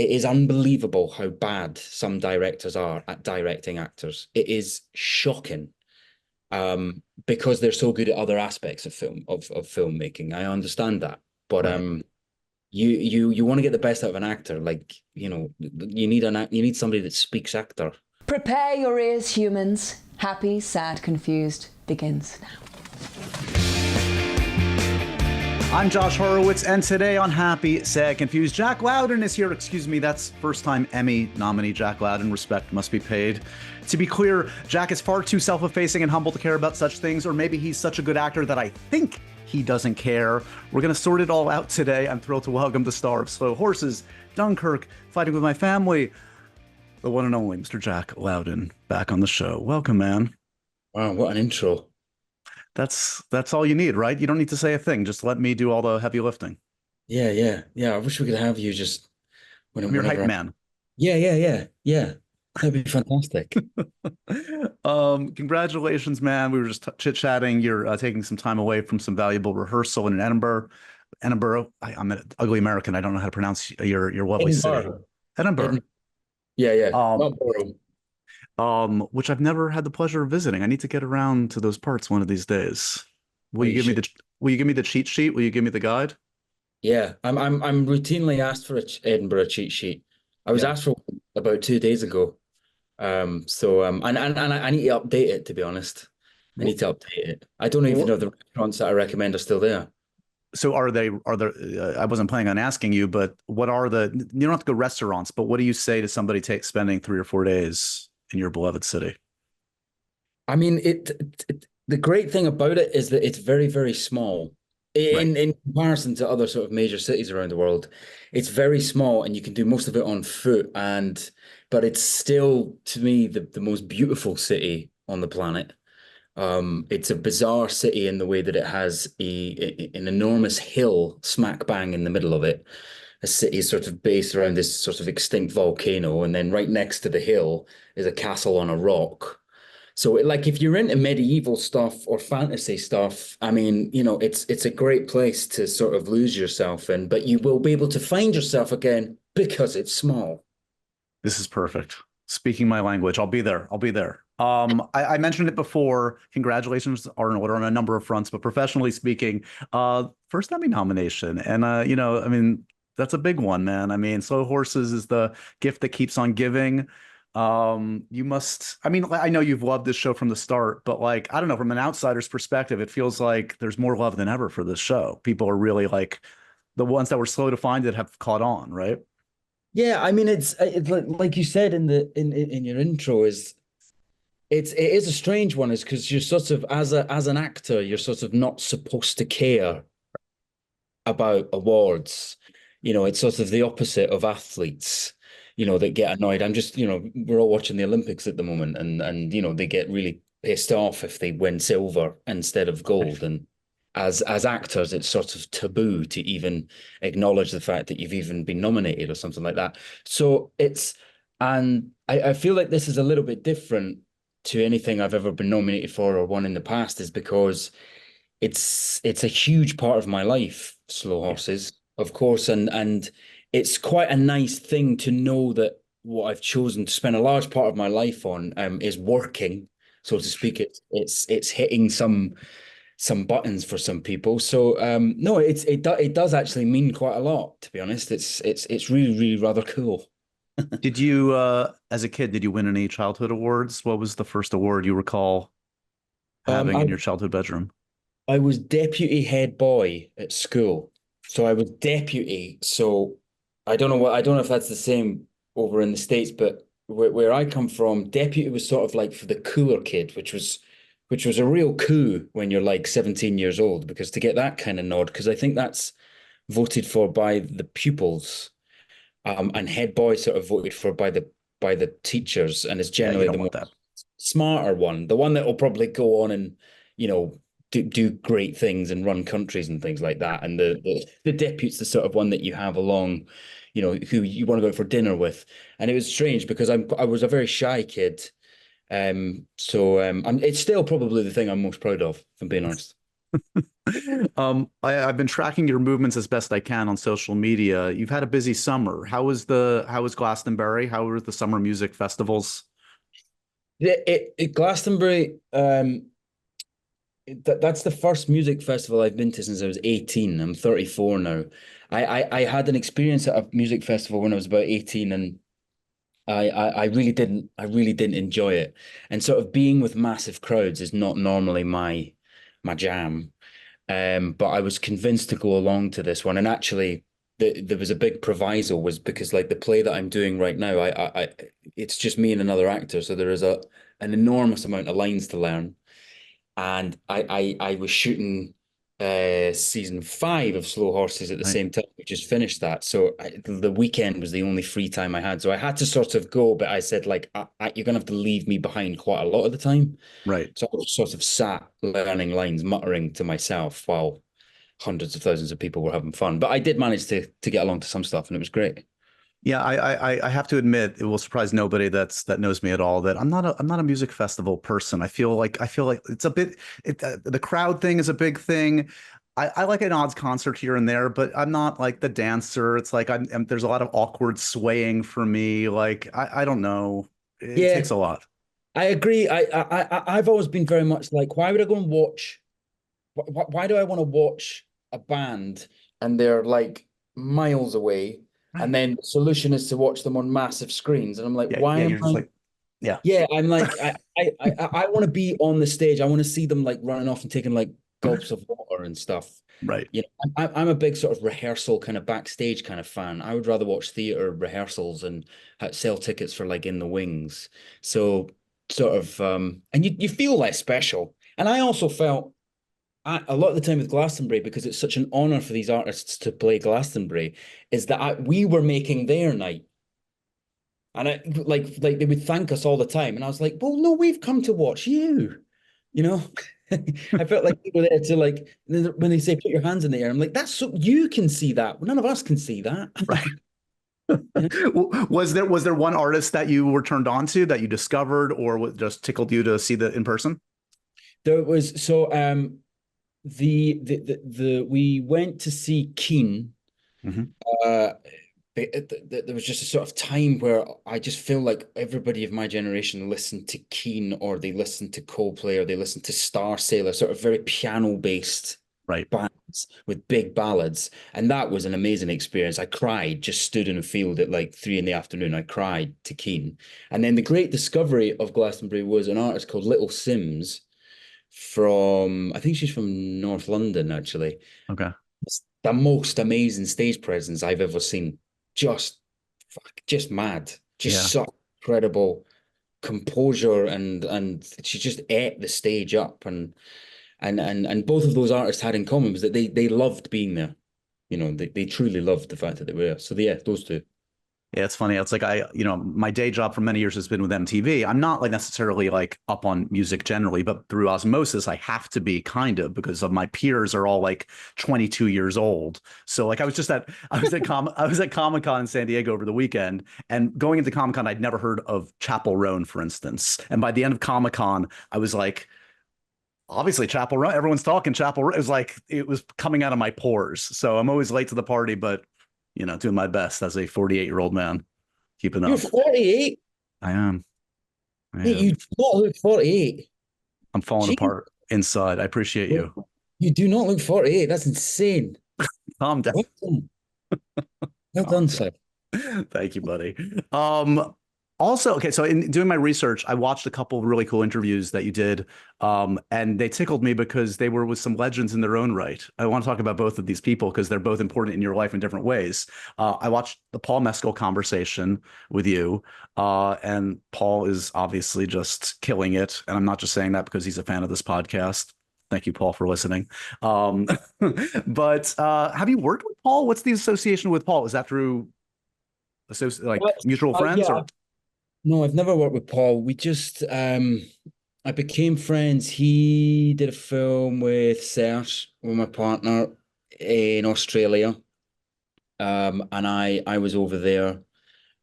it is unbelievable how bad some directors are at directing actors. It is shocking. Because they're so good at other aspects of filmmaking. I understand that. But Right. you want to get the best out of an actor, like, you need somebody that speaks actor. Prepare your ears, humans. Happy, sad, confused begins now. I'm Josh Horowitz, and today on Happy, Sad, Confused, Jack Lowden is here. Excuse me, that's first-time Emmy nominee Jack Lowden. Respect must be paid. To be clear, Jack is far too self-effacing and humble to care about such things, or maybe he's such a good actor that I think he doesn't care. We're going to sort it all out today. I'm thrilled to welcome the star of Slow Horses, Dunkirk, Fighting with My Family, the one and only Mr. Jack Lowden, back on the show. Welcome, man. Wow, what an intro. That's all you need, right? You don't need to say a thing. Just let me do all the heavy lifting. Yeah. I wish we could have you just I'm your hype whenever. man. Yeah. That'd be fantastic. Congratulations, man. We were just chit-chatting. You're taking some time away from some valuable rehearsal in Edinburgh. I'm an ugly American. I don't know how to pronounce your lovely city. Edinburgh. Yeah. Um, Not Borough. which I've never had the pleasure of visiting. I need to get around to those parts one of these days. Will you give me will you give me the cheat sheet? Will you give me the guide? Yeah, I'm routinely asked for a Edinburgh cheat sheet. I was Yeah. asked for one about 2 days ago. And I need to update it, to be honest. I need to update it. I don't even know if the restaurants that I recommend are still there. So are there, I wasn't planning on asking you, but what are you don't have to go restaurants, but what do you say to somebody spending 3 or 4 days in your beloved city? I mean, the great thing about it is that it's very, very small. Right. In comparison to other sort of major cities around the world, it's very small and you can do most of it on foot. But it's still, to me, the most beautiful city on the planet. It's a bizarre city in the way that it has an enormous hill smack bang in the middle of it. A city is sort of based around this sort of extinct volcano, and then right next to the hill is a castle on a rock. So, like, if you're into medieval stuff or fantasy stuff, I mean, it's a great place to sort of lose yourself in, but you will be able to find yourself again because it's small. This is perfect. Speaking my language, I'll be there. I'll be there. I mentioned it before. Congratulations are in order on a number of fronts, but professionally speaking, first Emmy nomination. And I mean, that's a big one, man. I mean, Slow Horses is the gift that keeps on giving. You must, I mean, I know you've loved this show from the start, but like, I don't know, from an outsider's perspective, it feels like there's more love than ever for this show. People are really like the ones that were slow to find it have caught on, right? Yeah, I mean, it's like you said in your intro, it is a strange one, is because you're sort of, as an actor, you're sort of not supposed to care about awards. It's sort of the opposite of athletes, that get annoyed. I'm just, we're all watching the Olympics at the moment, and they get really pissed off if they win silver instead of gold. And as actors, it's sort of taboo to even acknowledge the fact that you've even been nominated or something like that. So and I feel like this is a little bit different to anything I've ever been nominated for or won in the past, is because it's a huge part of my life, Slow Horses, of course, and it's quite a nice thing to know that what I've chosen to spend a large part of my life on is working, so to speak. It's hitting some buttons for some people. So no, it does actually mean quite a lot, to be honest. It's really rather cool. Did you, as a kid, did you win any childhood awards? What was the first award you recall Um, having I in your childhood bedroom? I was deputy head boy at school. So I was deputy. So I don't know if that's the same over in the States, but where I come from, deputy was sort of like for the cooler kid, which was a real coup when you're like 17 years old, because to get that kind of nod, because I think that's voted for by the pupils, and head boy sort of voted for by the teachers, and is Yeah, you generally don't the want more that. smarter one, the one that will probably go on and do great things and run countries and things like that. And the depute's the sort of one that you have along, who you want to go for dinner with. And it was strange because I was a very shy kid. So it's still probably the thing I'm most proud of, if I'm being honest. I've been tracking your movements as best I can on social media. You've had a busy summer. How was Glastonbury? How were the summer music festivals? Glastonbury, that's the first music festival I've been to since I was 18. I'm 34 now. I had an experience at a music festival when I was about 18, and I really didn't enjoy it. And sort of being with massive crowds is not normally my jam. But I was convinced to go along to this one. And actually, there was a big proviso, was because like the play that I'm doing right now, it's just me and another actor, so there is an enormous amount of lines to learn. And I was shooting season 5 of Slow Horses at the Right. same time. We just finished that, so the weekend was the only free time I had. So I had to sort of go, but I said like, you're gonna have to leave me behind quite a lot of the time. Right. So I was sort of sat learning lines, muttering to myself while hundreds of thousands of people were having fun. But I did manage to get along to some stuff, and it was great. Yeah, I have to admit, it will surprise nobody that knows me at all that I'm not a music festival person. I feel like it's a bit the crowd thing is a big thing. I like an odds concert here and there, but I'm not like the dancer. It's like there's a lot of awkward swaying for me. Like I don't know. It Yeah, takes a lot. I agree. I've always been very much like, why would I go and watch? Why do I want to watch a band and they're like miles away, Right. and then the solution is to watch them on massive screens? And I'm like, Yeah, why yeah, am you're just I? like, yeah, Yeah, I'm like, I want to be on the stage. I want to see them like running off and taking like gulps of water and stuff. right. You know, I'm a big sort of rehearsal kind of backstage kind of fan. I would rather watch theater rehearsals and sell tickets for like in the wings. So sort of, and you feel less special. And I also felt a lot of the time with Glastonbury, because it's such an honor for these artists to play Glastonbury, is that we were making their night. And like they would thank us all the time. And I was like, well, no, we've come to watch you. You know, I felt like people were there to like when they say put your hands in the air, I'm like, that's so you can see that. Well, none of us can see that. Right. You know? Was there one artist that you were turned on to that you discovered or what just tickled you to see the in person? There was so the we went to see Keen. Hmm. Uh, there was just a sort of time where I just feel like everybody of my generation listened to Keen, or they listened to Coldplay, or they listened to Star Sailor, sort of very piano based Right. bands with big ballads. And that was an amazing experience. I cried, just stood in a field at like 3 in the afternoon. I cried to Keen. And then the great discovery of Glastonbury was an artist called Little Sims from, I think she's from North London, actually. Okay. It's the most amazing stage presence I've ever seen. Just, just mad. Just Yeah. such incredible composure, and she just ate the stage up. And both of those artists had in common was that they loved being there. You know, they truly loved the fact that they were there. So yeah, those two. Yeah, it's funny. It's like my day job for many years has been with MTV. I'm not like necessarily like up on music generally, but through osmosis, I have to be kind of because of my peers are all like 22 years old. So like I was at Comic-Con in San Diego over the weekend, and going into Comic-Con, I'd never heard of Chapel Roan, for instance. And by the end of Comic-Con, I was like, obviously Chapel Roan, everyone's talking Chapel Roan. It was like it was coming out of my pores. So I'm always late to the party, but doing my best as a 48-year-old man, keeping You're up. 48. I am. I Mate, am. you do not look 48. I'm falling Gee, apart inside. I appreciate you. you do not look 48. That's insane. Calm down. Well done. Well Calm done, down. sir. Thank you, buddy. Also, okay, so in doing my research, I watched a couple of really cool interviews that you did, and they tickled me because they were with some legends in their own right. I want to talk about both of these people because they're both important in your life in different ways. I watched the Paul Mescal conversation with you, and Paul is obviously just killing it. And I'm not just saying that because he's a fan of this podcast. Thank you, Paul, for listening. Um, but have you worked with Paul? What's the association with Paul? Is that through like mutual friends Yeah, or? no, I've never worked with Paul. We just I became friends. He did a film with Saoirse, with my partner in Australia. And I was over there.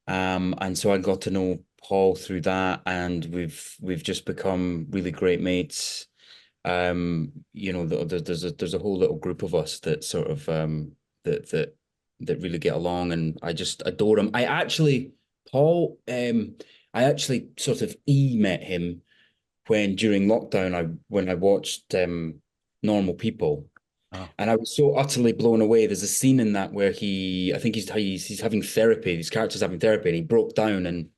And so I got to know Paul through that, and we've just become really great mates. You know, there's a whole little group of us that sort of that really get along, and I just adore him. Paul, I actually sort of met him when during lockdown when I watched Normal People. Oh, And I was so utterly blown away. There's a scene in that where I think he's having therapy. These characters having therapy, and he broke down, and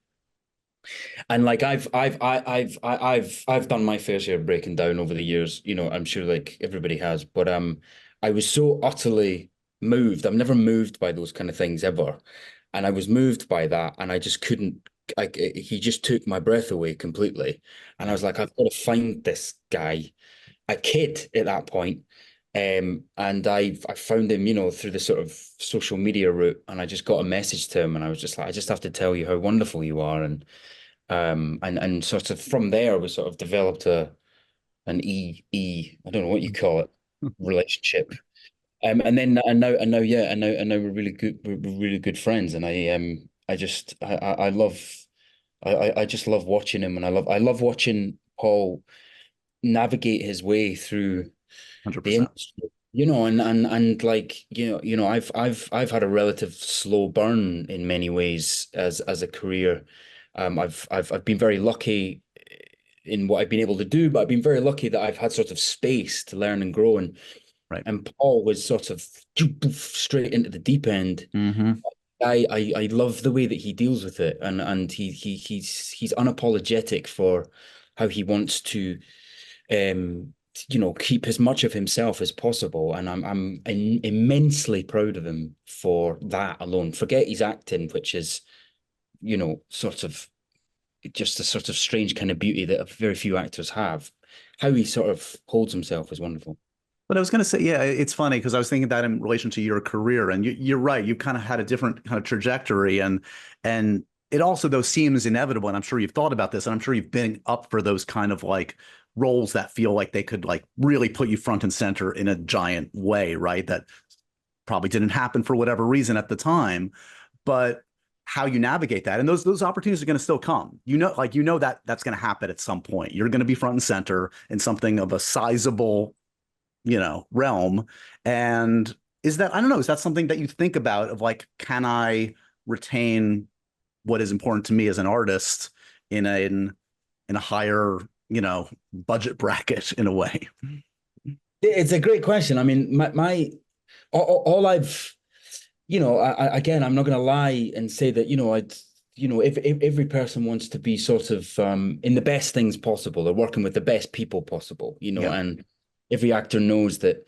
like I've done my fair share of breaking down over the years. You know, I'm sure like everybody has, but I was so utterly moved. I'm never moved by those kind of things ever, and I was moved by that, and I just couldn't. He just took my breath away completely, and I yeah. was like, I've got to find this guy, a kid at that point. And I found him, you know, through the sort of social media route, and I just got a message to him, and I was just like, I just have to tell you how wonderful you are, and sort of from there we sort of developed an I don't know what you call it, relationship. And now we're really good, we're really good friends, and I love I just love watching him, and I love watching Paul navigate his way through the 100%. industry, you know, and like, I've had a relative slow burn in many ways as a career. I've been very lucky in what I've been able to do, but I've been very lucky that I've had sort of space to learn and grow. Right. And Paul was sort of straight into the deep end. Mm-hmm. I love the way that he deals with it, and he's unapologetic for how he wants to keep as much of himself as possible, and I'm immensely proud of him for that alone. Forget his acting, which is, sort of just a sort of strange kind of beauty that very few actors have. How he sort of holds himself is wonderful. But I was going to say, yeah, it's funny because I was thinking that in relation to your career, and you're right. You've kind of had a different kind of trajectory, and it also though seems inevitable. And I'm sure you've thought about this, and I'm sure you've been up for those kind of like roles that feel like they could like really put you front and center in a giant way, right? That probably didn't happen for whatever reason at the time, but how you navigate that, and those opportunities are going to still come. That that's going to happen at some point. You're going to be front and center in something of a sizable realm. And is that, I don't know, is that something that you think about of like, can I retain what is important to me as an artist in a higher, budget bracket in a way? It's a great question. I mean, all I've, again, I'm not going to lie and say that, if every person wants to be sort of in the best things possible, or working with the best people possible, Yeah. and every actor knows that,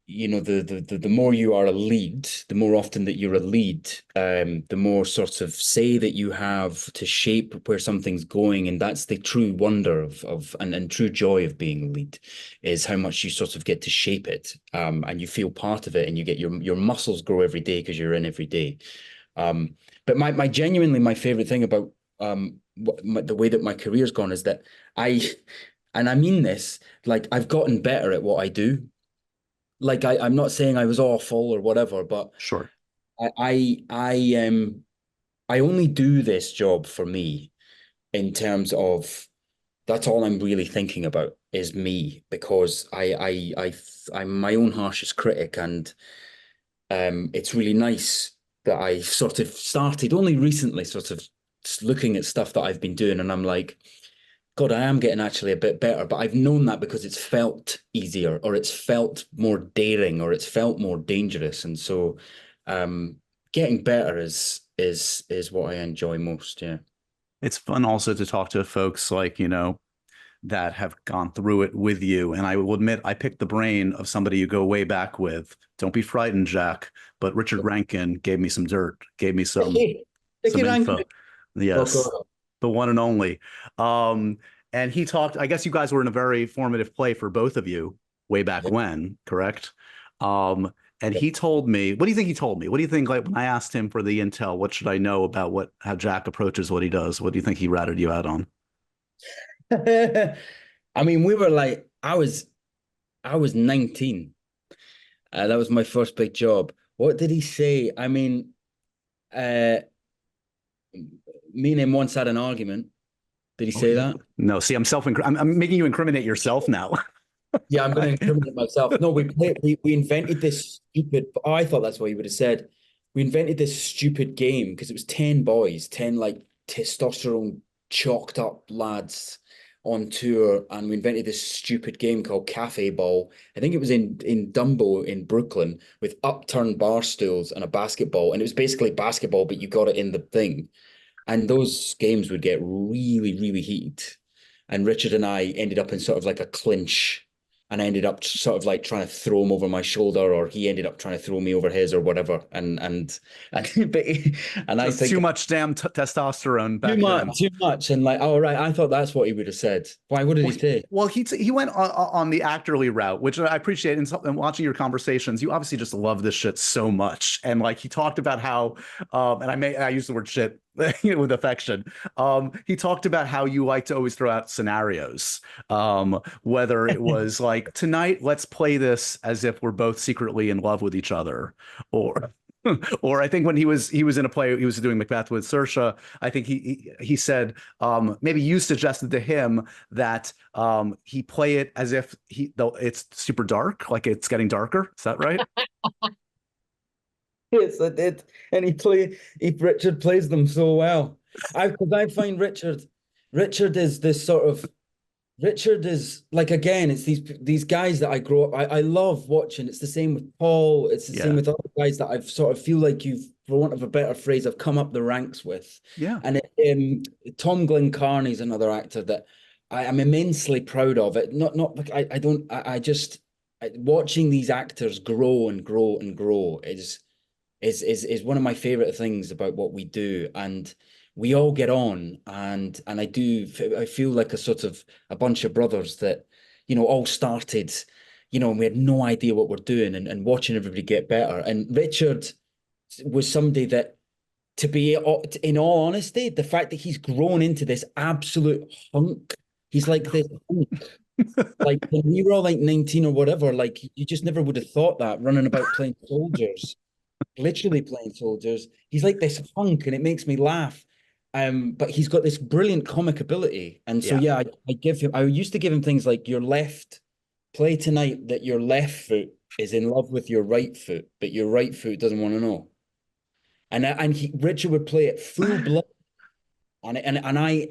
the more you are a lead, the more often that you're a lead, the more sort of say that you have to shape where something's going. And that's the true wonder and true joy of being a lead, is how much you sort of get to shape it. And you feel part of it, and you get your muscles grow every day because you're in every day. But my genuinely, my favorite thing about the way that my career's gone is that and I mean this, like, I've gotten better at what I do. Like, I'm not saying I was awful or whatever, but Sure. I only do this job for me, in terms of that's all I'm really thinking about is me, because I'm my own harshest critic, and it's really nice that I sort of started only recently sort of looking at stuff that I've been doing, and I'm like, God, I am getting actually a bit better, but I've known that because it's felt easier, or it's felt more daring, or it's felt more dangerous. And so getting better is what I enjoy most. Yeah. It's fun also to talk to folks like, that have gone through it with you. And I will admit, I picked the brain of somebody you go way back with. Don't be frightened, Jack. But Richard Rankin gave me some dirt, gave me some info. Yes, the one and only. And he talked, I guess you guys were in a very formative play for both of you way back when, correct? And he told me, what do you think he told me? What do you think, like, when I asked him for the intel, what should I know about how Jack approaches what he does? What do you think he ratted you out on? I mean, we were like, I was 19. That was my first big job. What did he say? I mean, me and him once had an argument. Did he say that? No, see, I'm making you incriminate yourself now. Yeah, I'm going to incriminate myself. No, we invented this stupid. Oh, I thought that's what you would have said. We invented this stupid game because it was 10 boys, 10 like testosterone chalked up lads on tour, and we invented this stupid game called Cafe Ball. I think it was in Dumbo in Brooklyn with upturned bar stools and a basketball, and it was basically basketball, but you got it in the thing. And those games would get really, really heated. And Richard and I ended up in sort of like a clinch. And I ended up sort of like trying to throw him over my shoulder, or he ended up trying to throw me over his, or whatever. But I Just think too much damn testosterone back then. too much. And like, oh right, I thought that's what he would have said. Why? What did he say? Well, he went on the actorly route, which I appreciate. And watching your conversations, you obviously just love this shit so much. And like he talked about how, and I use the word shit with affection. He talked about how you like to always throw out scenarios, whether it was like tonight, let's play this as if we're both secretly in love with each other, or. Or I think when he was in a play, he was doing Macbeth with Saoirse. I think he said maybe you suggested to him that he play it as if it's super dark, like it's getting darker. Is that right? Yes, I did. And Richard plays them so well. Because I find Richard is this sort of Richard is like, again, it's these guys that I grow up. I love watching. It's the same with Paul. It's the same with other guys that I've sort of feel like for want of a better phrase, I've come up the ranks with. Yeah. And Tom Glencarney is another actor that I am immensely proud of. It not I just watching these actors grow and grow and grow is one of my favorite things about what we do. And we all get on, and I feel like a sort of a bunch of brothers that, all started, and we had no idea what we're doing, and watching everybody get better. And Richard was somebody that, to be in all honesty, the fact that he's grown into this absolute hunk, he's like this hunk. Like when we were all like 19 or whatever, like you just never would have thought that, running about playing soldiers, literally playing soldiers. He's like this hunk, and it makes me laugh. But he's got this brilliant comic ability. And so, I used to give him things like, play tonight that your left foot is in love with your right foot, but your right foot doesn't want to know. And Richard would play it full blood. And I,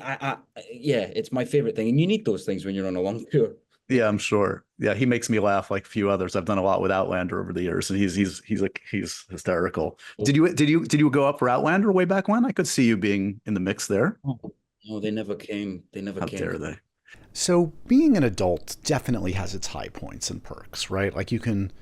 it's my favorite thing. And you need those things when you're on a long tour. Yeah, I'm sure. Yeah, he makes me laugh like a few others. I've done a lot with Outlander over the years, and he's hysterical. Did you go up for Outlander way back when? I could see you being in the mix there. Oh, no, they never came. How dare they? So being an adult definitely has its high points and perks, right? Like you can,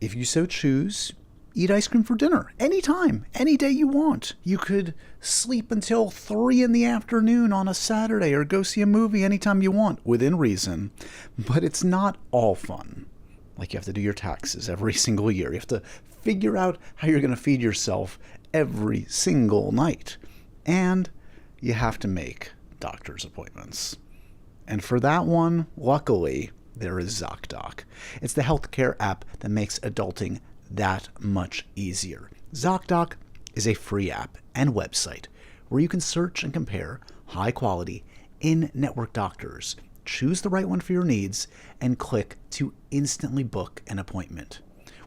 if you so choose, eat ice cream for dinner anytime, any day you want. You could sleep until 3 p.m. on a Saturday, or go see a movie anytime you want, within reason. But it's not all fun. Like you have to do your taxes every single year. You have to figure out how you're going to feed yourself every single night. And you have to make doctor's appointments. And for that one, luckily, there is ZocDoc. It's the healthcare app that makes adulting that much easier. ZocDoc is a free app and website where you can search and compare high-quality in-network doctors, choose the right one for your needs, and click to instantly book an appointment.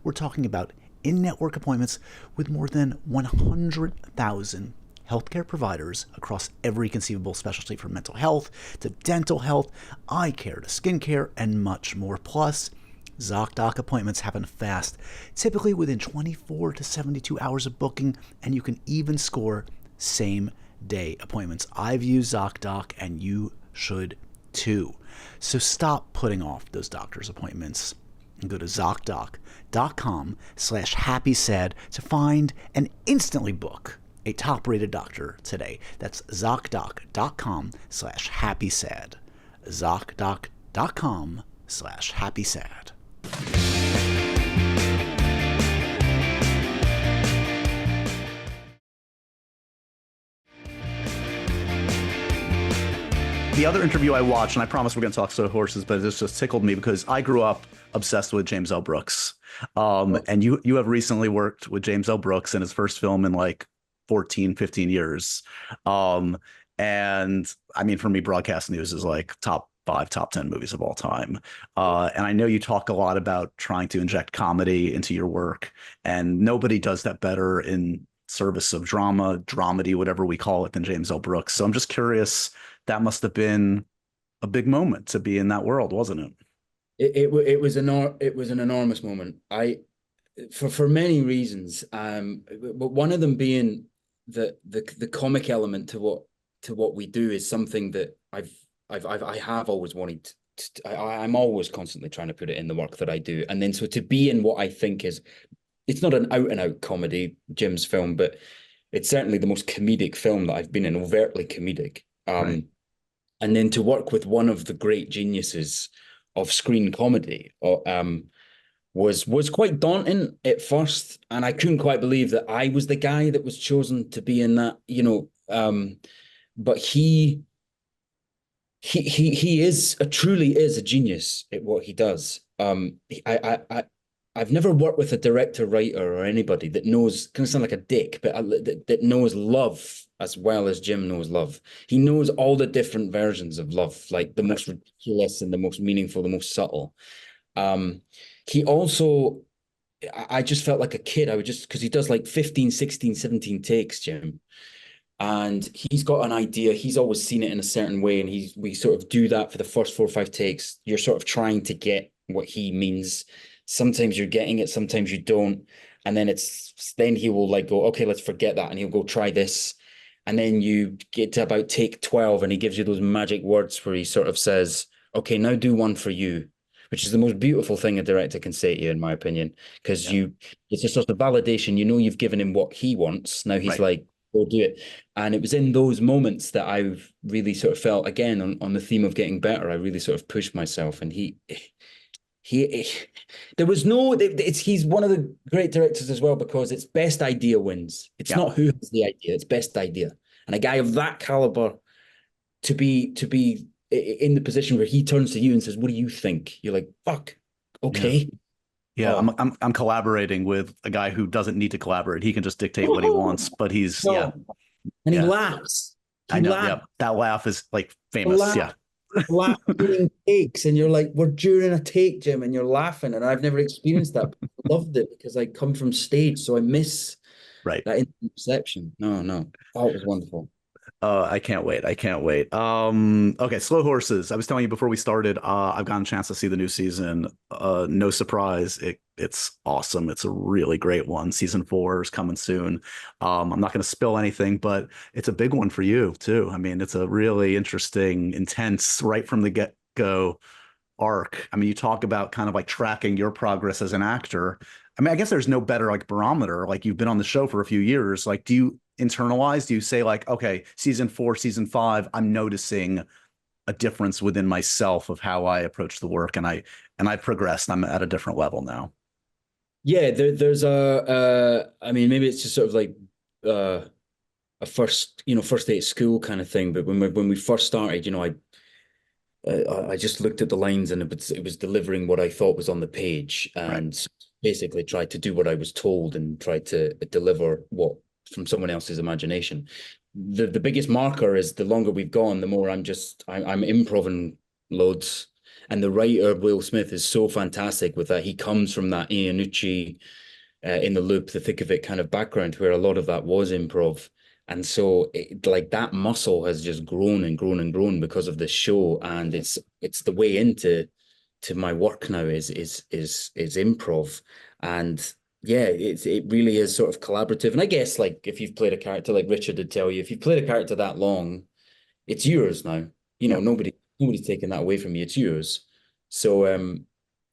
We're talking about in-network appointments with more than 100,000 healthcare providers across every conceivable specialty, from mental health to dental health, eye care to skincare, and much more. Plus, ZocDoc appointments happen fast, typically within 24 to 72 hours of booking, and you can even score same-day appointments. I've used ZocDoc, and you should too. So stop putting off those doctor's appointments and go to ZocDoc.com/happysad to find and instantly book a top-rated doctor today. That's ZocDoc.com/happysad. ZocDoc.com/happysad. The other interview I watched, and I promise we're going to talk to horses, but this just tickled me because I grew up obsessed with James L. Brooks. And you have recently worked with James L. Brooks in his first film in like 14, 15 years. And I mean, for me, broadcast news is like top 5 top 10 movies of all time. And I know you talk a lot about trying to inject comedy into your work, and nobody does that better in service of drama, dramedy, whatever we call it, than James L. Brooks. So I'm just curious, that must have been a big moment to be in that world, wasn't it? It was an enormous moment. For many reasons, but one of them being the comic element to what we do is something that I have always wanted I'm always constantly trying to put it in the work that I do. And then so to be in what I think is, it's not an out and out comedy, Jim's film, but it's certainly the most comedic film that I've been in, overtly comedic. Right. And then to work with one of the great geniuses of screen comedy was quite daunting at first. And I couldn't quite believe that I was the guy that was chosen to be in that, but he truly is a genius at what he does. I've never worked with a director, writer, or anybody that knows, kind of sound like a dick, but that knows love as well as Jim knows love. He knows all the different versions of love, like the most ridiculous and the most meaningful, the most subtle. He also, I just felt like a kid. Because he does like 15, 16, 17 takes, Jim. And he's got an idea. He's always seen it in a certain way. And we sort of do that for the first 4 or 5 takes. You're sort of trying to get what he means. Sometimes you're getting it, sometimes you don't. And then he will like go, okay, let's forget that. And he'll go try this. And then you get to about take 12 and he gives you those magic words where he sort of says, okay, now do one for you, which is the most beautiful thing a director can say to you, in my opinion, because it's a sort of validation. You've given him what he wants. Now he's like, go do it. And it was in those moments that I've really sort of felt, again, on the theme of getting better, I really sort of pushed myself. And there was he's one of the great directors as well, because it's best idea wins. It's not who has the idea, it's best idea. And a guy of that caliber to be in the position where he turns to you and says, what do you think? You're like, fuck, okay. Yeah, I'm collaborating with a guy who doesn't need to collaborate. He can just dictate what he wants, but he's and he laughs. I know. Yeah, that laugh is like famous. Laugh during takes, and you're like, we're during a take, Jim, and you're laughing. And I've never experienced that. But I loved it because I come from stage, so I miss that perception. No. Oh, it was wonderful. I can't wait. Okay, Slow Horses. I was telling you before we started, I've gotten a chance to see the new season. No surprise, it's awesome. It's a really great one. Season 4 is coming soon. I'm not going to spill anything, but it's a big one for you too. I mean, it's a really interesting, intense, right from the get-go arc. I mean, you talk about kind of like tracking your progress as an actor. I mean, I guess there's no better like barometer. Like, you've been on the show for a few years. Like, do you internalize? Do you say like, okay, season 4, season 5, I'm noticing a difference within myself of how I approach the work, and I've progressed. I'm at a different level now. Yeah, there's I mean, maybe it's just sort of like a first day at school kind of thing. But when we first started, I just looked at the lines, and it was delivering what I thought was on the page, and basically tried to do what I was told and tried to deliver what from someone else's imagination. The biggest marker is the longer we've gone, the more I'm improving loads. And the writer, Will Smith, is so fantastic with that. He comes from that Iannucci, In the Loop, The Thick of It kind of background, where a lot of that was improv. And so like that muscle has just grown and grown and grown because of this show. And it's the way into my work now is improv. And yeah, it really is sort of collaborative. And I guess like if you've played a character, like Richard did tell you, if you've played a character that long, it's yours now. Nobody's taking that away from you. It's yours. So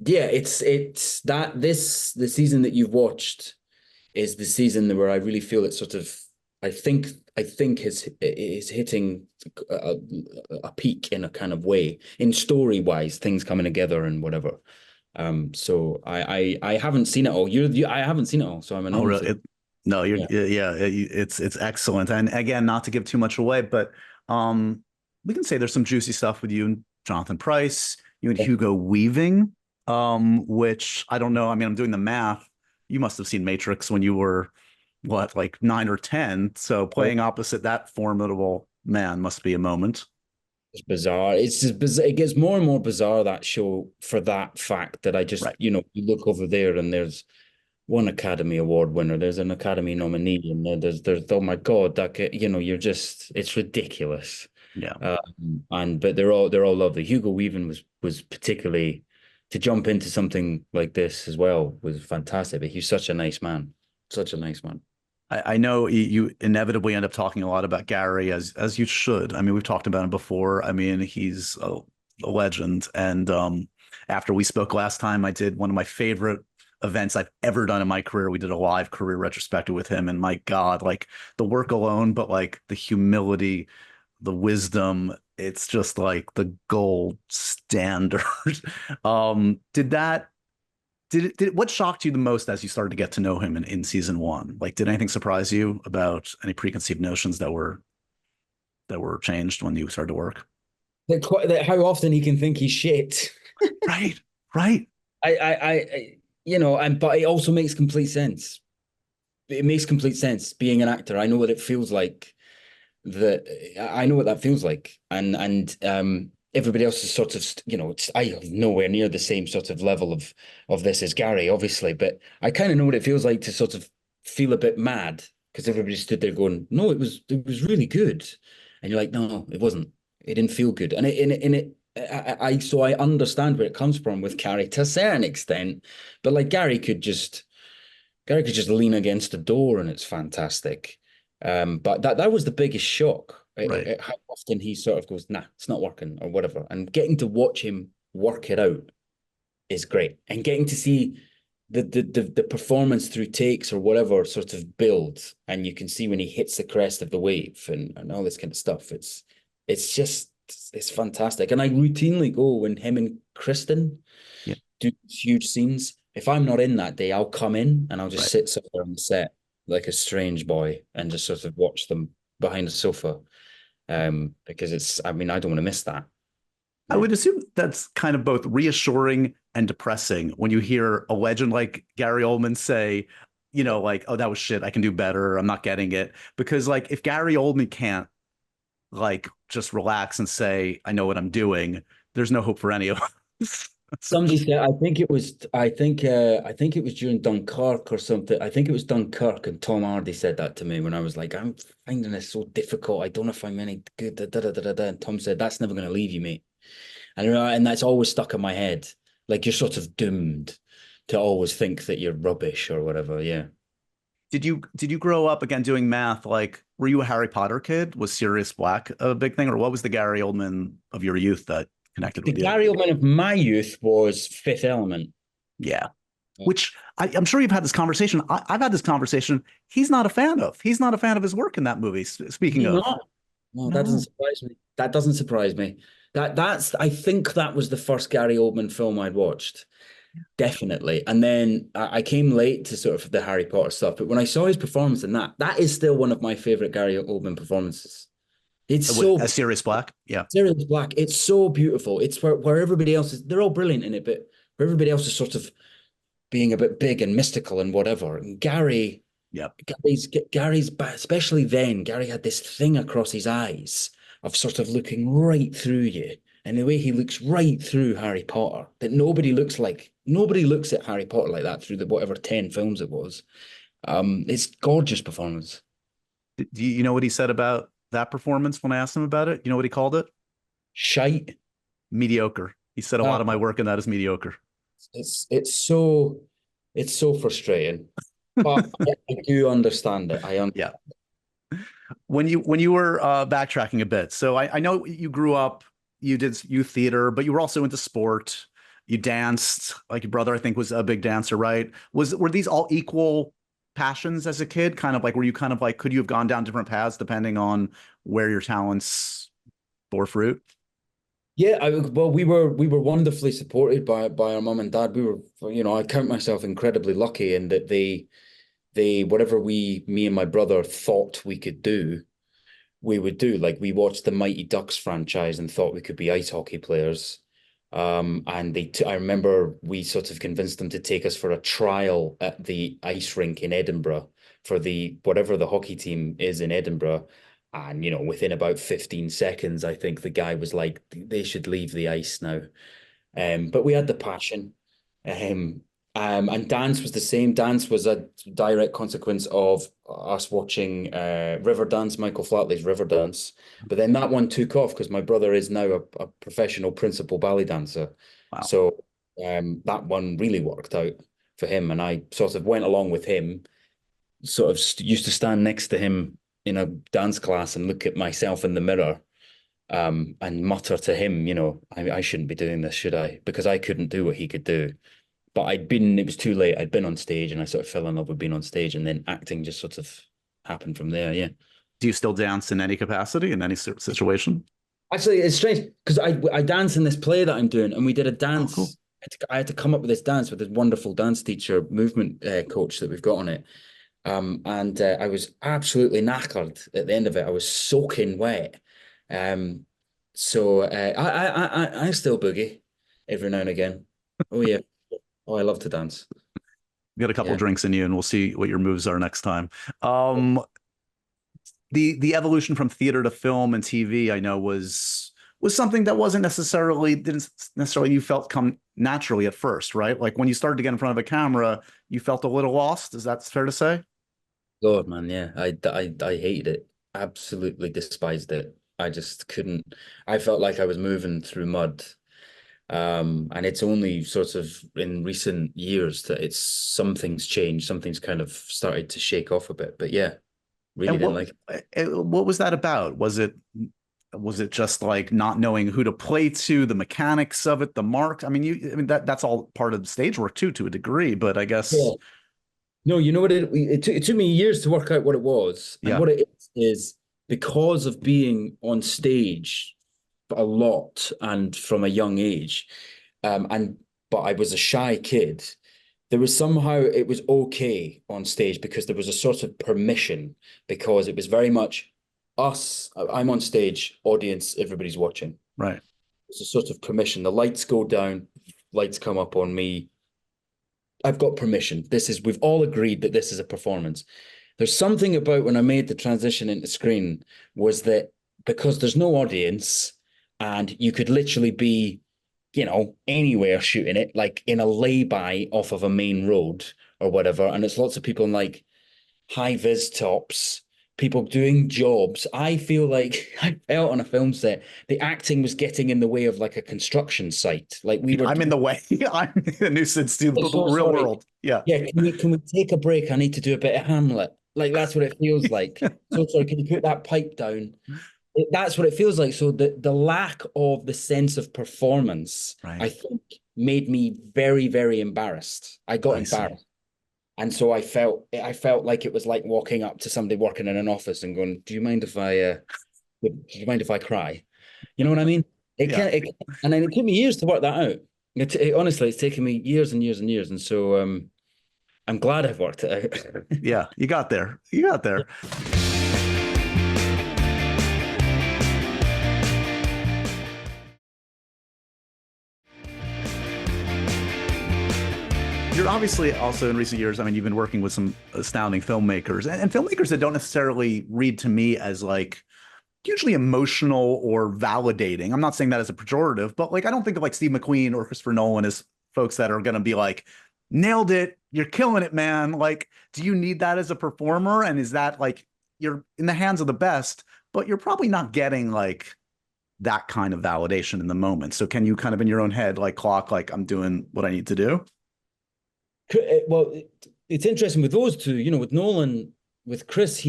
it's the season that you've watched is the season where I really feel it sort of I think is hitting a peak in a kind of way, in story wise, things coming together and whatever. So I haven't seen it all. I haven't seen it all. So I'm an it's excellent. And again, not to give too much away, but we can say there's some juicy stuff with you and Jonathan Pryce, you and Hugo Weaving, which I don't know. I mean, I'm doing the math. You must have seen Matrix when you were like 9 or 10. So playing opposite that formidable man must be a moment. It's bizarre. It's just bizarre. It gets more and more bizarre, that show, for that fact that I just, Right. you look over there and there's one Academy Award winner, there's an Academy nominee, and there's oh my God, you're just, it's ridiculous. Yeah. But they're all lovely. Hugo Weaving was particularly, to jump into something like this as well, was fantastic. But he's such a nice man, such a nice man. I know you inevitably end up talking a lot about Gary, as you should. I mean, we've talked about him before. I mean, he's a legend. And after we spoke last time, I did one of my favorite events I've ever done in my career. We did a live career retrospective with him, and my God, like the work alone, but like the humility, the wisdom, it's just like the gold standard. Did that what shocked you the most as you started to get to know him in season one? Like, did anything surprise you about any preconceived notions that were changed when you started to work? How often he can think he's shit. Right, right. But it also makes complete sense. It makes complete sense being an actor. I know what it feels like. I know what that feels like, and everybody else is sort of, I have nowhere near the same sort of level of this as Gary, obviously, but I kind of know what it feels like to sort of feel a bit mad because everybody stood there going, "No, it was really good," and you're like, "No, it wasn't. It didn't feel good," so I understand where it comes from with Gary to a certain extent, but like Gary could just lean against a door and it's fantastic. But that was the biggest shock. Right. How often he sort of goes, "Nah, it's not working," or whatever. And getting to watch him work it out is great. And getting to see the performance through takes or whatever sort of build, and you can see when he hits the crest of the wave and all this kind of stuff. It's fantastic. And I routinely go when him and Kristen do huge scenes. If I'm not in that day, I'll come in and I'll just sit somewhere on the set like a strange boy and just sort of watch them behind a sofa. Because I don't want to miss that. I would assume that's kind of both reassuring and depressing when you hear a legend like Gary Oldman say, like, "Oh, that was shit. I can do better. I'm not getting it." Because like, if Gary Oldman can't like just relax and say, "I know what I'm doing," there's no hope for any of us. Somebody said, I think it was during Dunkirk or something. I think it was Dunkirk, and Tom Hardy said that to me when I was like, "I'm finding this so difficult. I don't know if I'm any good." And Tom said, "That's never going to leave you, mate." And that's always stuck in my head. Like, you're sort of doomed to always think that you're rubbish or whatever. Yeah. Did you grow up, again, doing math? Like, were you a Harry Potter kid? Was Sirius Black a big thing, or what was the Gary Oldman of your youth that connected with you? The Gary Oldman of my youth was Fifth Element. Yeah. Which I'm sure you've had this conversation. I've had this conversation. He's not a fan of his work in that movie. Speaking of, no, that doesn't surprise me. That doesn't surprise me. I think that was the first Gary Oldman film I'd watched. Definitely. And then I came late to sort of the Harry Potter stuff, but when I saw his performance in that is still one of my favorite Gary Oldman performances. It's so as Sirius Black. Yeah. Sirius Black. It's so beautiful. It's where everybody else is, they're all brilliant in it, but where everybody else is sort of being a bit big and mystical and whatever. And Gary's, especially then, Gary had this thing across his eyes of sort of looking right through you. And the way he looks right through Harry Potter, that nobody looks at Harry Potter like that through the whatever 10 films it was. It's gorgeous performance. Do you know what he said about that performance when I asked him about it? You know what he called it? Shite. Mediocre. He said a lot of my work in that is mediocre. It's so frustrating. But I do understand it. Yeah. When you were backtracking a bit, so I know you grew up, you did youth theater, but you were also into sport. You danced, like your brother, I think, was a big dancer, right? Were these all equal passions as a kid? Kind of like, were you kind of like, could you have gone down different paths depending on where your talents bore fruit? Yeah, we were wonderfully supported by our mum and dad. We were, I count myself incredibly lucky in that they whatever me and my brother thought we could do, we would do. Like, we watched the Mighty Ducks franchise and thought we could be ice hockey players. And I remember we sort of convinced them to take us for a trial at the ice rink in Edinburgh for whatever the hockey team is in Edinburgh. And, within about 15 seconds, I think the guy was like, they should leave the ice now. But we had the passion. And dance was the same. Dance was a direct consequence of us watching Riverdance, Michael Flatley's Riverdance. But then that one took off because my brother is now a professional principal ballet dancer. Wow. So that one really worked out for him. And I sort of went along with him, sort of used to stand next to him in a dance class and look at myself in the mirror and mutter to him, I shouldn't be doing this, should I? Because I couldn't do what he could do. But it was too late. I'd been on stage and I sort of fell in love with being on stage, and then acting just sort of happened from there. Yeah. Do you still dance in any capacity, in any situation? Actually, it's strange because I dance in this play that I'm doing, and we did a dance. Oh, cool. I had to come up with this dance with this wonderful dance teacher, movement coach that we've got on it. And I was absolutely knackered at the end of it. I was soaking wet. So I still boogie every now and again. Oh, yeah. Oh, I love to dance. Get a couple drinks in you, and we'll see what your moves are next time. The evolution from theater to film and TV, I know, was something that didn't necessarily you felt come naturally at first, right? Like when you started to get in front of a camera, you felt a little lost. Is that fair to say? God, man, yeah. I hated it. Absolutely despised it. I just couldn't. I felt like I was moving through mud. And it's only sort of in recent years that something's changed. Something's kind of started to shake off a bit. But yeah, really didn't like it. What was that about? Was it just like not knowing who to play to, the mechanics of it, the marks? I mean, that's all part of the stage work too, to a degree. But I guess no, you know what it took me years to work out what it was. And what it is because of being on stage a lot and from a young age, but I was a shy kid. There was somehow it was okay on stage because there was a sort of permission, because it was very much us. I'm on stage, audience, everybody's watching. Right. It's a sort of permission. The lights go down, lights come up on me. I've got permission. We've all agreed that this is a performance. There's something about when I made the transition into screen was that because there's no audience, and you could literally be, anywhere shooting it, like in a lay-by off of a main road or whatever. And it's lots of people in like high-vis tops, people doing jobs. I feel like I felt on a film set, the acting was getting in the way of like a construction site. Like I'm in the way. I'm a nuisance to the real world. Yeah. Yeah. Can we take a break? I need to do a bit of Hamlet. Like, that's what it feels like. So sorry, can you put that pipe down? That's what it feels like. So the lack of the sense of performance, right, I think, made me very, very embarrassed. I got embarrassed. And so I felt like it was like walking up to somebody working in an office and going, do you mind if I cry? You know what I mean? And then it took me years to work that out. Honestly, it's taken me years and years and years. And so I'm glad I've worked it out. Yeah, you got there. You got there. You're obviously also in recent years, you've been working with some astounding filmmakers and filmmakers that don't necessarily read to me as like hugely emotional or validating. I'm not saying that as a pejorative, but like, I don't think of like Steve McQueen or Christopher Nolan as folks that are going to be like, nailed it, you're killing it, man. Like, do you need that as a performer? And is that like, you're in the hands of the best, but you're probably not getting like that kind of validation in the moment. So can you kind of in your own head, like clock, like I'm doing what I need to do? Well, it's interesting with those two, with Nolan, with Chris,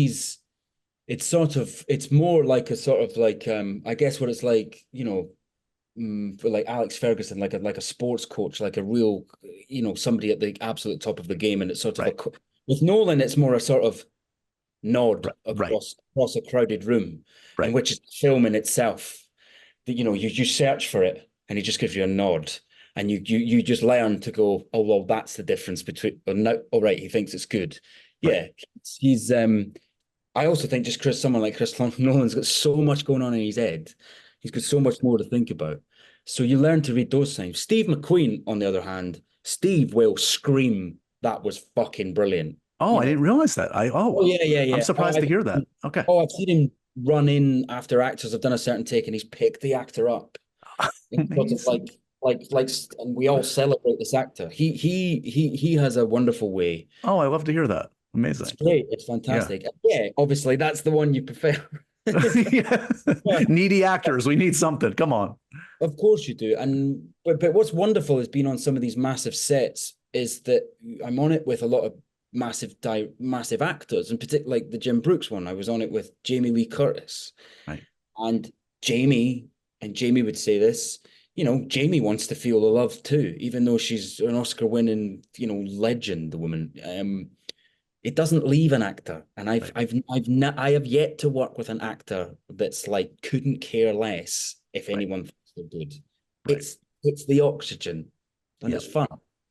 it's more like a sort of like, I guess what it's like, for like Alex Ferguson, like a sports coach, like a real, somebody at the absolute top of the game. And it's sort of, with Nolan, it's more a sort of nod across a crowded room, in which is film in itself. That, you search for it and he just gives you a nod. And you just learn to go, oh, well, that's the difference between, oh, right, he thinks it's good. Yeah, he's, I also think just someone like Chris Nolan's got so much going on in his head. He's got so much more to think about. So you learn to read those signs. Steve McQueen, on the other hand, Steve will scream, that was fucking brilliant. Oh, I didn't realize that. Yeah. I'm surprised to hear that. Okay. Oh, I've seen him run in after actors have done a certain take, and he's picked the actor up. It's sort of Amazing. and we all celebrate this actor. He has a wonderful way. Oh, I love to hear that. It's Amazing. great. It's Yeah. fantastic. Yeah, obviously that's the one you prefer. Yeah. Needy actors. We need something. Come on. Of course you do. And but what's wonderful is being on some of these massive sets is that I'm on it with a lot of massive actors, and particularly like the Jim Brooks one. I was on it with Jamie Lee Curtis. Right. And Jamie would say this, Jamie wants to feel the love too, even though she's an Oscar-winning, legend, the woman. It doesn't leave an actor, and I have yet to work with an actor that's like couldn't care less if anyone thinks they're good. Right. It's the oxygen, and it's fun.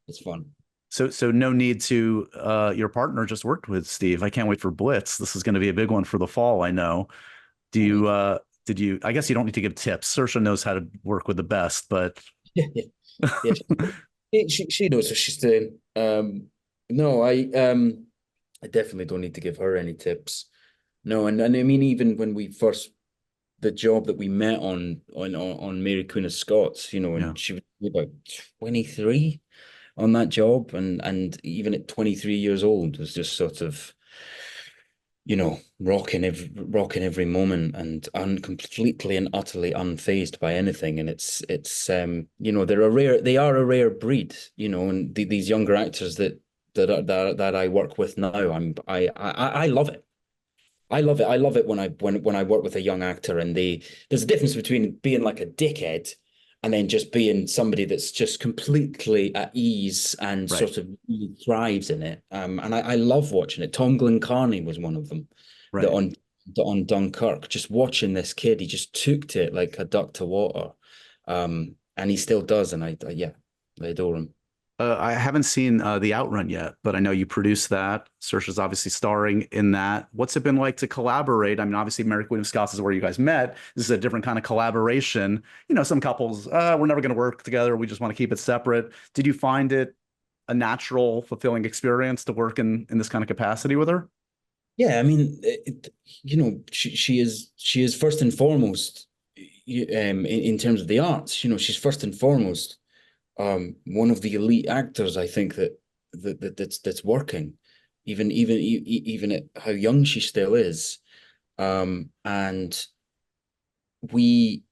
It's fun. So no need to. Your partner just worked with Steve. I can't wait for Blitz. This is going to be a big one for the fall. I know. Do you? Did you? I guess you don't need to give tips. Saoirse knows how to work with the best, but yeah, she knows what she's doing. No, I definitely don't need to give her any tips. No, and I mean, even when the job that we met on Mary Queen of Scots, and she was about 23 on that job, and even at 23 years old was just sort of, rocking every moment and completely and utterly unfazed by anything. And it's they are a rare breed, and these younger actors that I work with now, I love it. I love it. I love it when I work with a young actor, and there's a difference between being like a dickhead and then just being somebody that's just completely at ease and sort of really thrives in it. And I love watching it. Tom Glencarney was one of them. Right. On Dunkirk, just watching this kid, he just took to it like a duck to water. And he still does, and I adore him. I haven't seen The Outrun yet, but I know you produced that. Saoirse's obviously starring in that. What's it been like to collaborate? I mean, obviously, Mary Queen of Scots is where you guys met. This is a different kind of collaboration. Some couples, we're never going to work together. We just want to keep it separate. Did you find it a natural, fulfilling experience to work in this kind of capacity with her? Yeah, I mean, she is first and foremost, in terms of the arts. She's first and foremost one of the elite actors, I think, that's working, even at how young she still is, and we've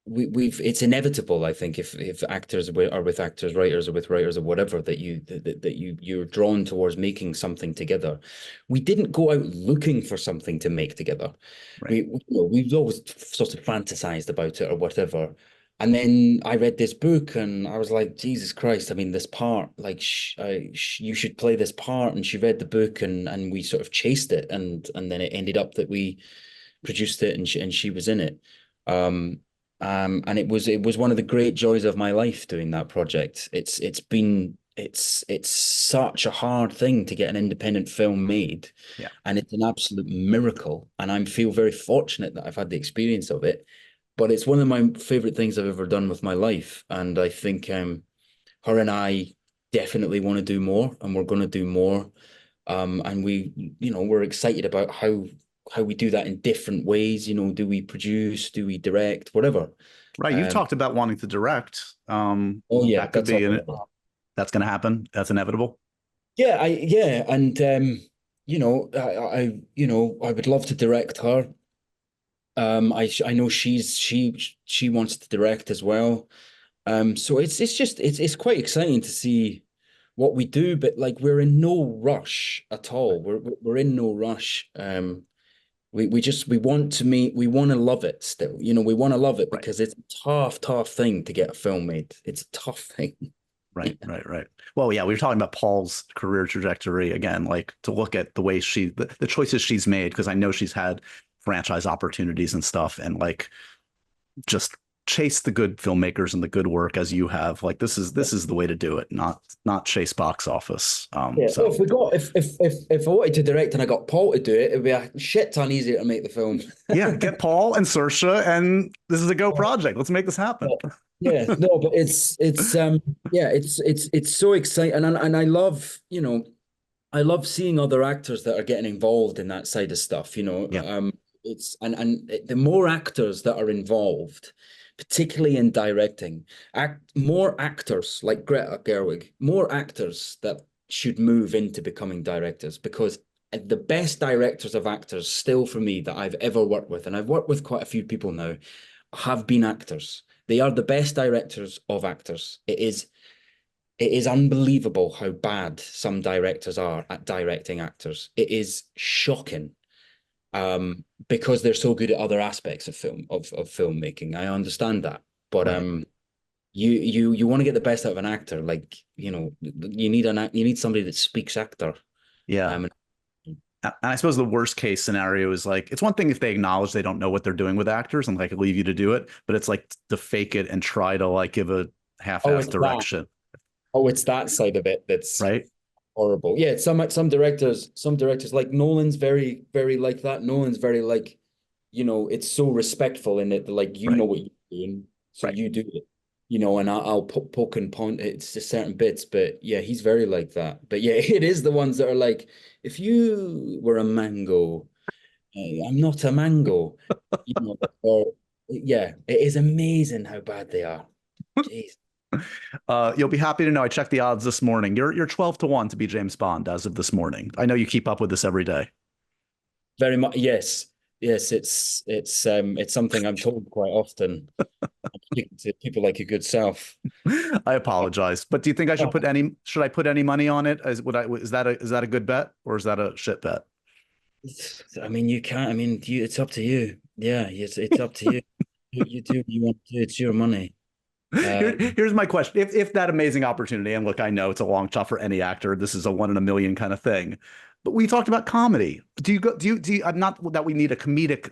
it's inevitable, I think, if actors are with actors, writers are with writers, or whatever, that you're drawn towards making something together. We didn't go out looking for something to make together. Right. We've always sort of fantasized about it or whatever. And then I read this book and I was like, Jesus Christ, I mean, this part, like, you should play this part. And she read the book and we sort of chased it. And then it ended up that we produced it and she was in it. And it was one of the great joys of my life doing that project. It's such a hard thing to get an independent film made. Yeah. And it's an absolute miracle. And I feel very fortunate that I've had the experience of it. But it's one of my favorite things I've ever done with my life. And I think her and I definitely want to do more, and we're going to do more. And we're excited about how we do that in different ways. Do we produce, do we direct, whatever. Right. You've talked about wanting to direct. Oh yeah, that could be that's going to happen. That's inevitable. Yeah. And I would love to direct her. I know she wants to direct as well. So it's quite exciting to see what we do, but like we're in no rush at all. We're in no rush. We want to love it still. We want to love it because it's a tough thing to get a film made. It's a tough thing. Right. Well, yeah, we were talking about Paul's career trajectory again, like to look at the way the choices she's made, because I know she's had franchise opportunities and stuff, and like just chase the good filmmakers and the good work as you have. Like this is the way to do it, not chase box office. So if I wanted to direct and I got Paul to do it, it'd be a shit ton easier to make the film. Yeah, get Paul and Saoirse, and this is a go project. Let's make this happen. Yeah, no, but it's so exciting, and I love I love seeing other actors that are getting involved in that side of stuff. Yeah. it's and the more actors that are involved, particularly in directing, more actors like Greta Gerwig, more actors that should move into becoming directors, because the best directors of actors still for me that I've ever worked with, and I've worked with quite a few people now, have been actors. They are the best directors of actors. It is unbelievable how bad some directors are at directing actors. It is shocking, because they're so good at other aspects of filmmaking. I understand that, but Right. you want to get the best out of an actor. Like, you need somebody that speaks actor. Yeah. Um, And I suppose the worst case scenario is like, it's one thing if they acknowledge they don't know what they're doing with actors and like leave you to do it, but it's like to fake it and try to like give a oh, half-assed it's that. direction, Oh, it's that side of it that's right? horrible. Yeah, some directors like Nolan's very, very like that. Nolan's very like, it's so respectful in it that like Right. what you're doing, so Right. you do it. And I'll poke and point it to certain bits, but yeah, he's very like that. But yeah, it is the ones that are like, if you were a mango, I'm not a mango. Or yeah, it is amazing how bad they are. Jeez. You'll be happy to know I checked the odds this morning. You're 12 to 1 to be James Bond as of this morning. I know you keep up with this every day. Very much, yes. Yes, it's something I'm told quite often. I'm speaking to people like your good self. I apologize, but do you think I should I put any money on it? Is that a good bet or is that a shit bet? I mean, you can't. I mean, it's up to you. Yeah, it's up to you. You do what you want to do. It's your money. Here's my question. If that amazing opportunity, and look, I know it's a long shot for any actor. This is a one in a million kind of thing. But we talked about comedy. Not that we need a comedic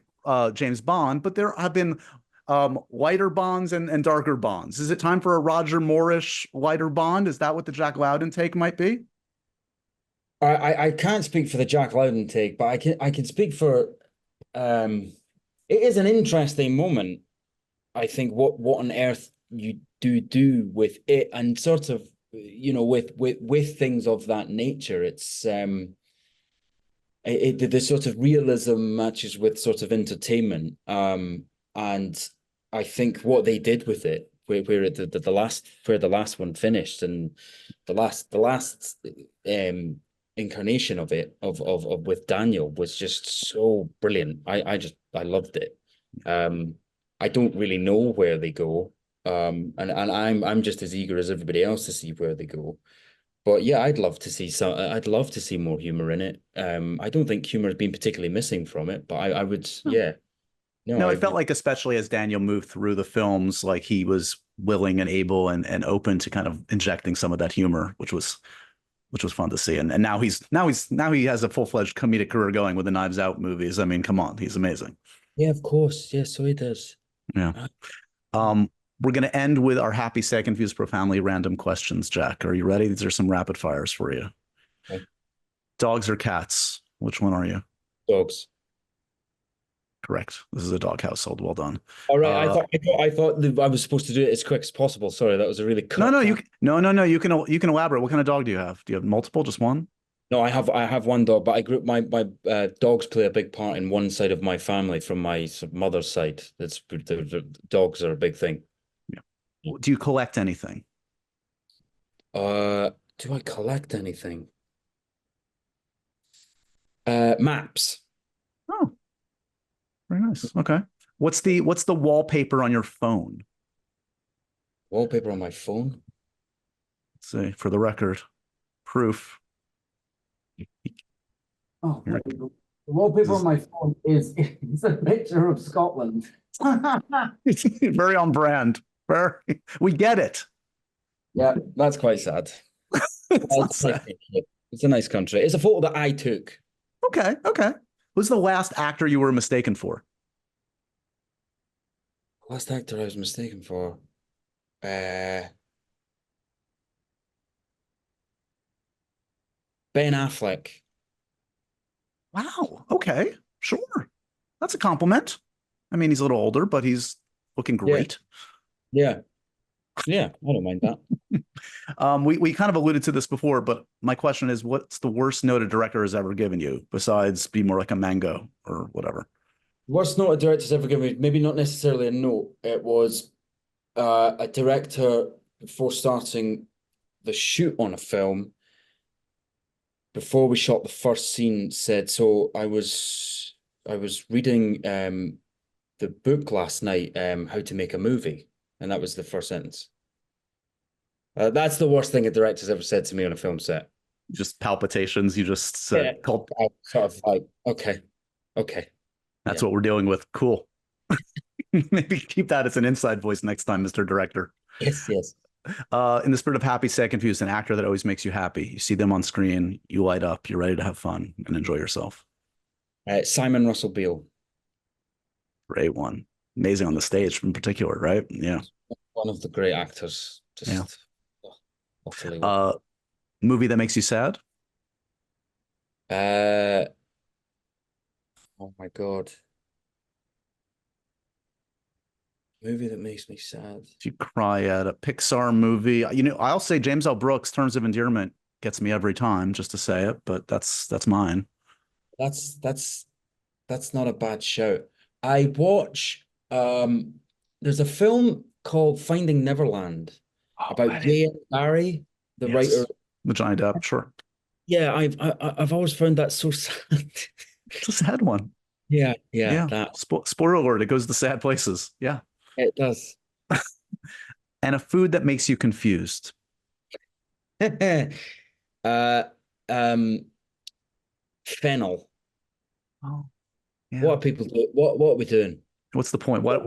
James Bond, but there have been lighter Bonds and darker Bonds. Is it time for a Roger Moore-ish lighter Bond? Is that what the Jack Lowden take might be? I can't speak for the Jack Lowden take, but I can speak for. It is an interesting moment. I think what on earth you do with it, and sort of with things of that nature. It's the sort of realism matches with sort of entertainment, and I think what they did with it, where the last one finished, and the last incarnation of it of with Daniel was just so brilliant. I loved it. I don't really know where they go. And I'm just as eager as everybody else to see where they go. But yeah, I'd love to see more humor in it. I don't think humor has been particularly missing from it, but I would, yeah. No, No, I it felt would, like, especially as Daniel moved through the films, like he was willing and able and open to kind of injecting some of that humor, which was fun to see. And now he has a full-fledged comedic career going with the Knives Out movies. I mean, come on, he's amazing. yeah, of course. Yeah, so he does. Yeah. Uh, We're going to end with our happy, sad, confused, profoundly random questions. Jack, are you ready? These are some rapid fires for you. Okay. Dogs or cats? Which one are you? Dogs. Correct. This is a dog household. Well done. All right. Uh, I thought that I was supposed to do it as quick as possible. Sorry, that was a really no, cut. no, no. You can elaborate. What kind of dog do you have? Do you have multiple? Just one? No, I have one dog, but I grew up my dogs play a big part in one side of my family from my mother's side. The dogs are a big thing. Yeah. Do you collect anything? Do I collect anything? Maps. Oh, very nice. Okay. What's the wallpaper on your phone? Wallpaper on my phone. Let's see, for the record, proof. Oh, Here. the wallpaper on my phone is a picture of Scotland. Very on brand. We get it. Yeah, that's quite sad. It's not sad. It's a nice country. It's a photo that I took. Okay, okay. Who's the last actor you were mistaken for? Last actor I was mistaken for. Ben Affleck. Wow. Okay, sure. That's a compliment. I mean, he's a little older, but he's looking great. Yeah. Yeah, I don't mind that. We kind of alluded to this before, but my question is, what's the worst note a director has ever given you besides be more like a mango or whatever? Worst note a director's ever given me, maybe not necessarily a note. It was a director before starting the shoot on a film, before we shot the first scene, said, so I was reading the book last night, How to Make a Movie. And that was the first sentence. That's the worst thing a director's ever said to me on a film set. Just palpitations. You just said, I sort of like, okay. That's what we're dealing with. Cool. Maybe keep that as an inside voice next time, Mr. Director. Yes. In the spirit of happy, sad, confused, an actor that always makes you happy. You see them on screen, you light up, you're ready to have fun and enjoy yourself. Simon Russell Beale. Great one. Amazing on the stage in particular, right? Yeah. One of the great actors. Just utterly. Movie that makes you sad? Oh my God. Movie that makes me sad. If you cry at a Pixar movie, I'll say James L. Brooks' Terms of Endearment gets me every time, just to say it, but that's mine. That's not a bad shout. I watch there's a film called Finding Neverland about Jay and Barry, the writer. The Johnny Depp, sure. Yeah, I've always found that so sad. It's a sad one. Yeah. That. Spoiler alert, it goes to sad places. Yeah. It does. And a food that makes you confused. Fennel. Oh, yeah. What are people doing? What are we doing? What's the point? What?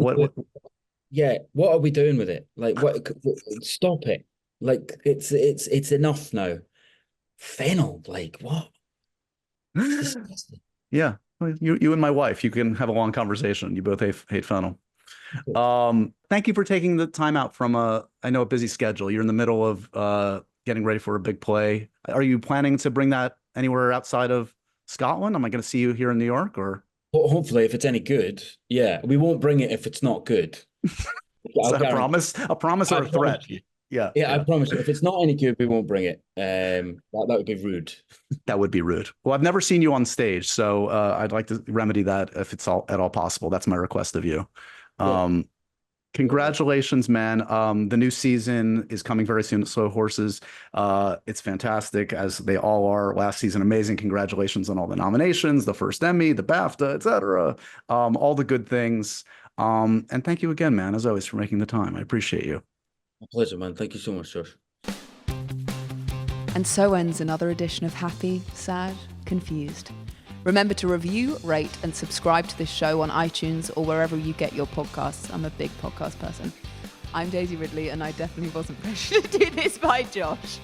Yeah, what are we doing with it? Like, what? Stop it! Like, it's enough now. Fennel, like what? It's disgusting. Yeah, you and my wife, you can have a long conversation. You both hate fennel. Thank you for taking the time out from a busy schedule. You're in the middle of getting ready for a big play. Are you planning to bring that anywhere outside of Scotland? Am I going to see you here in New York, or? Well, hopefully, if it's any good. Yeah, we won't bring it if it's not good. Is that a promise? A promise or a threat? Yeah. I promise you. If it's not any good, we won't bring it. That would be rude. That would be rude. Well, I've never seen you on stage, so I'd like to remedy that if it's at all possible. That's my request of you. Congratulations, man. The new season is coming very soon. Slow Horses. It's fantastic, as they all are. Last season, amazing. Congratulations on all the nominations, the first Emmy, the BAFTA, etc. All the good things. And thank you again, man, as always, for making the time. I appreciate you. My pleasure, man. Thank you so much, Josh. And so ends another edition of Happy, Sad, Confused. Remember to review, rate, and subscribe to this show on iTunes or wherever you get your podcasts. I'm a big podcast person. I'm Daisy Ridley, and I definitely wasn't pressured to do this by Josh.